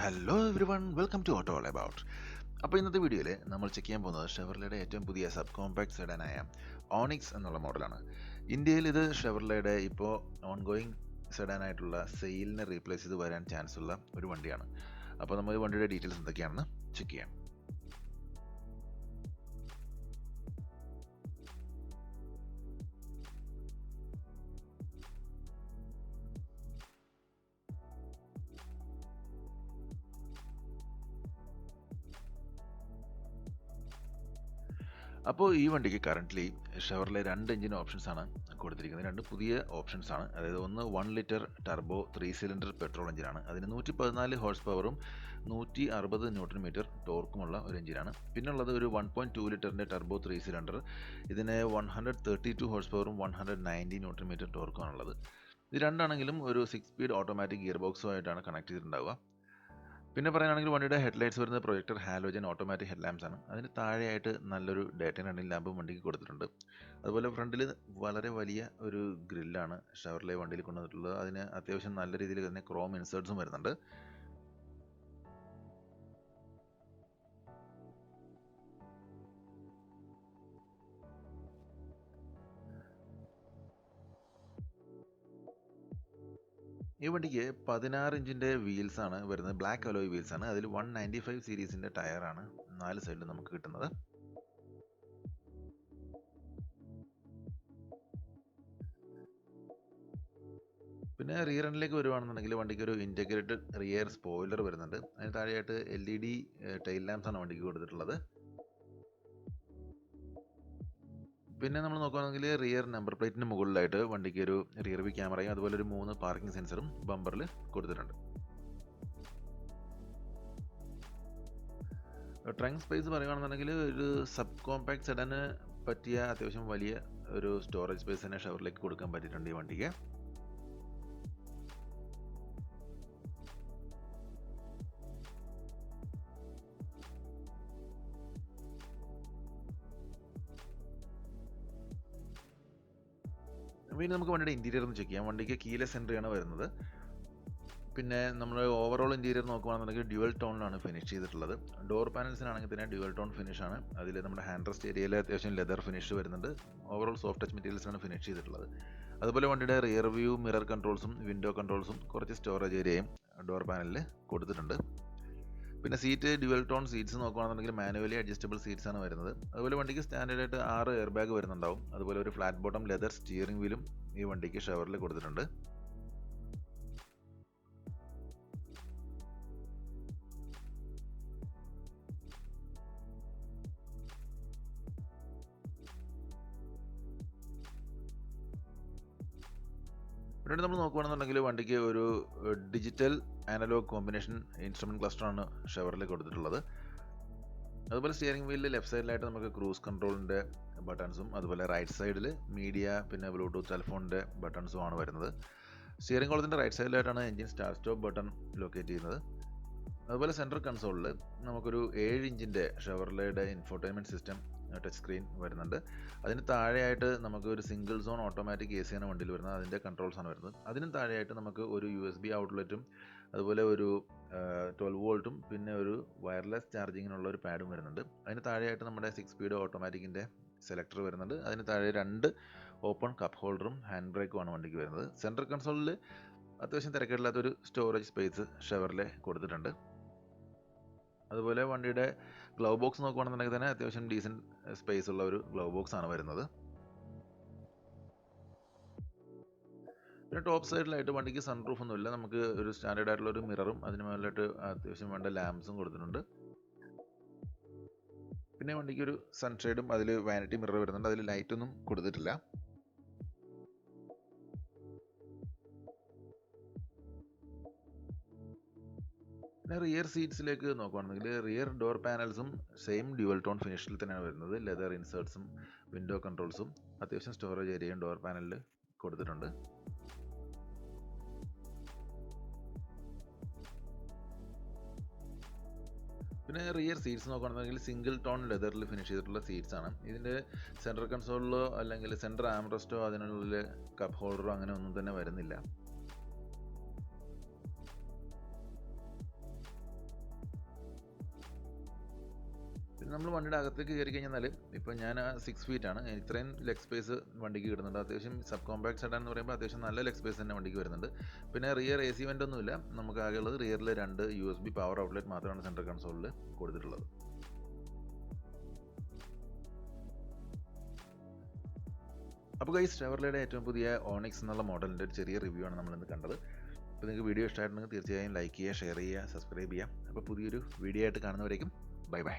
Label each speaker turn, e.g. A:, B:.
A: Hello everyone, welcome to auto all about. അപ്പോൾ ഇന്നത്തെ വീഡിയോയിൽ നമ്മൾ ചെക്ക് ചെയ്യാൻ പോകുന്നത് ഷെവർലയുടെ ഏറ്റവും പുതിയ സബ് കോമ്പാക്ട് സെഡാനായ ഓണിക്സ് എന്നുള്ള മോഡലാണ്. ഇന്ത്യയിൽ ഇത് ഷെവർലയുടെ ഇപ്പോൾ ഓൺഗോയിങ് സെഡാനായിട്ടുള്ള സെയിലിനെ റീപ്ലേസ് ചെയ്ത് വരാൻ ചാൻസ് ഉള്ള ഒരു വണ്ടിയാണ്. അപ്പോൾ നമ്മൾ ഈ വണ്ടിയുടെ ഡീറ്റെയിൽസ് എന്തൊക്കെയാണെന്ന് ചെക്ക് ചെയ്യാം. അപ്പോൾ ഈ വണ്ടിക്ക് കറൻ്റ്ലി ഷെവർലെ 2 എഞ്ചിൻ ഓപ്ഷൻസാണ് കൊടുത്തിരിക്കുന്നത്. 2 പുതിയ ഓപ്ഷൻസാണ്. അതായത് ഒന്ന് 1 ലിറ്റർ ടർബോ 3 സിലിണ്ടർ പെട്രോൾ എഞ്ചിനാണ്. അതിന് 114 ഹോഴ്സ് പവറും 160 ന്യൂട്ടൺ മീറ്റർ ടോർക്കുമുള്ള ഒരു എഞ്ചിനാണ്. പിന്നുള്ളത് ഒരു 1.2 ലിറ്ററിൻ്റെ ടർബോ 3 സിലിണ്ടർ. ഇതിന് 132 ഹോഴ്സ് പവറും 190 ന്യൂട്ടൺ മീറ്റർ ടോർക്കുമാണുള്ളത്. ഇത് രണ്ടാണെങ്കിലും ഒരു 6 സ്പീഡ് ഓട്ടോമാറ്റിക് ഗിയർ ബോക്സുമായിട്ടാണ് കണക്ട് ചെയ്തിട്ടുണ്ടാവുക. പിന്നെ പറയുകയാണെങ്കിൽ വണ്ടിയുടെ ഹെഡ്ലൈറ്റ്സ് വരുന്നത് പ്രൊജക്ടർ ഹാലോജൻ ഓട്ടോമാറ്റിക് ഹെഡ്ലാമ്പ്സ് ആണ്. അതിന് താഴെയായിട്ട് നല്ലൊരു ഡേ ടൈം റണ്ണിംഗ് ലാമ്പും വണ്ടിക്ക് കൊടുത്തിട്ടുണ്ട്. അതുപോലെ ഫ്രണ്ടിൽ വളരെ വലിയ ഒരു ഗ്രില്ലാണ് ഷെവർലെ വണ്ടിയിൽ കൊണ്ടുവന്നിട്ടുള്ളത്. അതിന് അത്യാവശ്യം നല്ല രീതിയിൽ തന്നെ ക്രോം ഇൻസേർട്സും വരുന്നുണ്ട്. ഈ വണ്ടിക്ക് 16 ഇഞ്ചിൻ്റെ വീൽസാണ് വരുന്നത്. ബ്ലാക്ക് അലോയ് വീൽസാണ്. അതിൽ 195 സീരീസിൻ്റെ ടയറാണ് 4 സൈഡിൽ നമുക്ക് കിട്ടുന്നത്. പിന്നെ റിയർ എൻഡിലേക്ക് വരുവാണെന്നുണ്ടെങ്കിൽ വണ്ടിക്ക് ഒരു ഇൻറ്റഗ്രേറ്റഡ് റിയർ സ്പോയിലർ വരുന്നുണ്ട്. അതിന് താഴെയായിട്ട് LED ടെയിൽ ലാമ്പ്സ് ആണ് വണ്ടിക്ക് കൊടുത്തിട്ടുള്ളത്. പിന്നെ നമ്മൾ നോക്കുകയാണെങ്കിൽ റിയർ നമ്പർ പ്ലേറ്റിന് മുകളിലായിട്ട് വണ്ടിക്ക് ഒരു റിയർ വ്യൂ ക്യാമറയും അതുപോലെ ഒരു 3 പാർക്കിംഗ് സെൻസറും ബമ്പറിൽ കൊടുത്തിട്ടുണ്ട്. ട്രങ്ക് സ്പേസ് പറയുകയാണെന്നുണ്ടെങ്കിൽ ഒരു സബ് കോമ്പാക്ട് സെഡാന് പറ്റിയ അത്യാവശ്യം വലിയ ഒരു സ്റ്റോറേജ് സ്പേസ് തന്നെ ഷെവർലേക്ക് കൊടുക്കാൻ പറ്റിയിട്ടുണ്ട് ഈ വണ്ടിക്ക്. പിന്നെ നമുക്ക് വണ്ടിയുടെ ഇൻറ്റീരിയർ ഒന്ന് ചെക്ക് ചെയ്യാം. വണ്ടിക്ക് കീലെസ് എൻട്രി ആണ് വരുന്നത്. പിന്നെ നമ്മൾ ഓവറോൾ ഇൻറ്റീരിയർ നോക്കുകയാണെന്നുണ്ടെങ്കിൽ ഡ്യുവൽ ടോണിലാണ് ഫിനിഷ് ചെയ്തിട്ടുള്ളത്. ഡോർ പാനൽസിനാണെങ്കിൽ തന്നെ ഡ്യുവൽ ടോൺ ഫിനിഷാണ്. അതിൽ നമ്മുടെ ഹാൻഡ് റെസ്റ്റ് ഏരിയയിൽ അത്യാവശ്യം ലെതർ ഫിനിഷ് വരുന്നുണ്ട്. ഓവറോൾ സോഫ്റ്റ് ടച്ച് മെറ്റീരിയൽസാണ് ഫിനിഷ് ചെയ്തിട്ടുള്ളത്. അതുപോലെ വണ്ടിയുടെ റിയർ വ്യൂ മിറർ കൺട്രോൾസും വിൻഡോ കൺട്രോൾസും കുറച്ച് സ്റ്റോറേജ് ഏരിയയും ഡോർ പാനലിൽ കൊടുത്തിട്ടുണ്ട്. പിന്നെ സീറ്റ് ഡ്യുവൽ ടോൺ സീറ്റ്സ് നോക്കുകയാണെന്നുണ്ടെങ്കിൽ മാനുവലി അഡ്ജസ്റ്റബിൾ സീറ്റ്സ് ആണ് വരുന്നത്. അതുപോലെ വണ്ടിക്ക് സ്റ്റാൻഡേർഡായിട്ട് 6 എയർ ബാഗ് വരുന്നുണ്ടാവും. അതുപോലെ ഒരു ഫ്ലാറ്റ് ബോട്ടം ലെതർ സ്റ്റിയറിംഗ് വീലും ഈ വണ്ടിക്ക് ഷെവർലെ കൊടുത്തിട്ടുണ്ട്. പിന്നീട് നമ്മൾ നോക്കുകയാണെന്നുണ്ടെങ്കിൽ വണ്ടിക്ക് ഒരു ഡിജിറ്റൽ അനലോഗ് കോമ്പിനേഷൻ ഇൻസ്ട്രുമെൻറ്റ് ക്ലസ്റ്ററാണ് ഷെവർലെ കൊടുത്തിട്ടുള്ളത്. അതുപോലെ സ്റ്റിയറിംഗ് വീലിൽ ലെഫ്റ്റ് സൈഡിലായിട്ട് നമുക്ക് ക്രൂസ് കൺട്രോളിൻ്റെ ബട്ടൺസും അതുപോലെ റൈറ്റ് സൈഡിൽ മീഡിയ പിന്നെ ബ്ലൂടൂത്ത് ടെലിഫോണിൻ്റെ ബട്ടൺസും ആണ് വരുന്നത്. സ്റ്റിയറിംഗ് കോളത്തിൻ്റെ റൈറ്റ് സൈഡിലായിട്ടാണ് engine start stop button locate ചെയ്യുന്നത്. അതുപോലെ സെൻട്രൽ കൺസോളിൽ നമുക്കൊരു 7 ഇഞ്ചിൻ്റെ ഷെവർലെയുടെ ഇൻഫോർടൈൻമെൻറ്റ് സിസ്റ്റം ടച്ച് സ്ക്രീൻ വരുന്നുണ്ട്. അതിന് താഴെയായിട്ട് നമുക്ക് ഒരു സിംഗിൾ സോൺ ഓട്ടോമാറ്റിക് AC ആണ് വണ്ടിയിൽ വരുന്നത്. അതിൻ്റെ കൺട്രോൾസാണ് വരുന്നത്. അതിനും താഴെയായിട്ട് നമുക്ക് ഒരു USB ഔട്ട്ലെറ്റും അതുപോലെ ഒരു 12 വോൾട്ടും പിന്നെ ഒരു വയർലെസ് ചാർജിങ്ങിനുള്ള ഒരു പാഡും വരുന്നുണ്ട്. അതിന് താഴെയായിട്ട് നമ്മുടെ 6 സ്പീഡ് ഓട്ടോമാറ്റിക്കിൻ്റെ സെലക്ടർ വരുന്നുണ്ട്. അതിന് താഴെ 2 ഓപ്പൺ കപ്പ് ഹോൾഡറും ഹാൻഡ് ബ്രേക്കുമാണ് വണ്ടിക്ക് വരുന്നത്. സെൻട്രൽ കൺസോളിൽ അത്യാവശ്യം തിരക്കില്ലാത്തൊരു സ്റ്റോറേജ് സ്പേസ് ഷെവർലെ കൊടുത്തിട്ടുണ്ട്. അതുപോലെ വണ്ടിയുടെ ഗ്ലൗ ബോക്സ് നോക്കുകയാണെന്നുണ്ടെങ്കിൽ തന്നെ അത്യാവശ്യം ഡീസൻറ്റ് സ്പേസ് ഉള്ള ഒരു ഗ്ലൗ ബോക്സ് ആണ് വരുന്നത്. പിന്നെ ടോപ്പ് സൈഡിലായിട്ട് വണ്ടിക്ക് സൺറൂഫ് ഒന്നുമില്ല. നമുക്ക് ഒരു സ്റ്റാൻഡേർഡ് ആയിട്ടുള്ള ഒരു മിററും അതിന് മുകളിലായിട്ട് അത്യാവശ്യം വേണ്ട ലാമ്പ്സും കൊടുത്തിട്ടുണ്ട്. പിന്നെ വണ്ടിക്ക് ഒരു സൺഷെയ്ഡും അതിൽ വാനിറ്റി മിറർ വരുന്നുണ്ട്. അതിൽ ലൈറ്റൊന്നും കൊടുത്തിട്ടില്ല. പിന്നെ റിയർ സീറ്റ്സിലേക്ക് നോക്കുകയാണെന്നുണ്ടെങ്കിൽ റിയർ ഡോർ പാനൽസും സെയിം ഡ്യുവൽ ടോൺ ഫിനിഷിൽ തന്നെയാണ് വരുന്നത്. ലെതർ ഇൻസേർട്സും വിൻഡോ കൺട്രോൾസും അത്യാവശ്യം സ്റ്റോറേജ് ഏരിയയും ഡോർ പാനലിൽ കൊടുത്തിട്ടുണ്ട്. പിന്നെ റിയർ സീറ്റ്സ് നോക്കുകയാണെന്നുണ്ടെങ്കിൽ സിംഗിൾ ടോൺ ലെതറിൽ ഫിനിഷ് ചെയ്തിട്ടുള്ള സീറ്റ്സ് ആണ്. ഇതിൻ്റെ സെൻട്രൽ കൺസോളിലോ അല്ലെങ്കിൽ സെൻട്രൽ ആംറെസ്റ്റോ അതിനുള്ളിൽ കപ്പ് ഹോൾഡറോ അങ്ങനെ ഒന്നും തന്നെ വരുന്നില്ല. നമ്മൾ വണ്ടിയുടെ അകത്തേക്ക് കയറി കഴിഞ്ഞാൽ ഇപ്പോൾ ഞാൻ 6 ഫീറ്റാണ്, ഇത്രയും ലെഗ് സ്പേസ് വണ്ടിക്ക് കിട്ടുന്നുണ്ട്. അത്യാവശ്യം സബ് കോമ്പാക്ട് സെഡാൻ എന്ന് പറയുമ്പോൾ അത്യാവശ്യം നല്ല ലെഗ് സ്പേസ് തന്നെ വണ്ടിക്ക് വരുന്നുണ്ട്. പിന്നെ റിയർ AC വെൻ്റ് ഒന്നുമില്ല, നമുക്ക് ആകെയുള്ളത് റിയറിൽ 2 USB പവർ ഔട്ട്ലെറ്റ് മാത്രമാണ് സെൻട്രൽ കൺസോളിൽ കൊടുത്തിട്ടുള്ളത്. അപ്പോൾ ഗൈസ്, ഷെവർലെയുടെ ഏറ്റവും പുതിയ ഓണിക്സ് എന്നുള്ള മോഡലിൻ്റെ ഒരു ചെറിയ റിവ്യൂ ആണ് നമ്മളിന്ന് കണ്ടത്. അപ്പോൾ നിങ്ങൾക്ക് വീഡിയോ ഇഷ്ടമായിട്ടുണ്ടെങ്കിൽ തീർച്ചയായും ലൈക്ക് ചെയ്യുക, ഷെയർ ചെയ്യുക, സബ്സ്ക്രൈബ് ചെയ്യുക. അപ്പോൾ പുതിയൊരു വീഡിയോ ആയിട്ട് കാണുന്നവരേക്കും ബൈ ബൈ.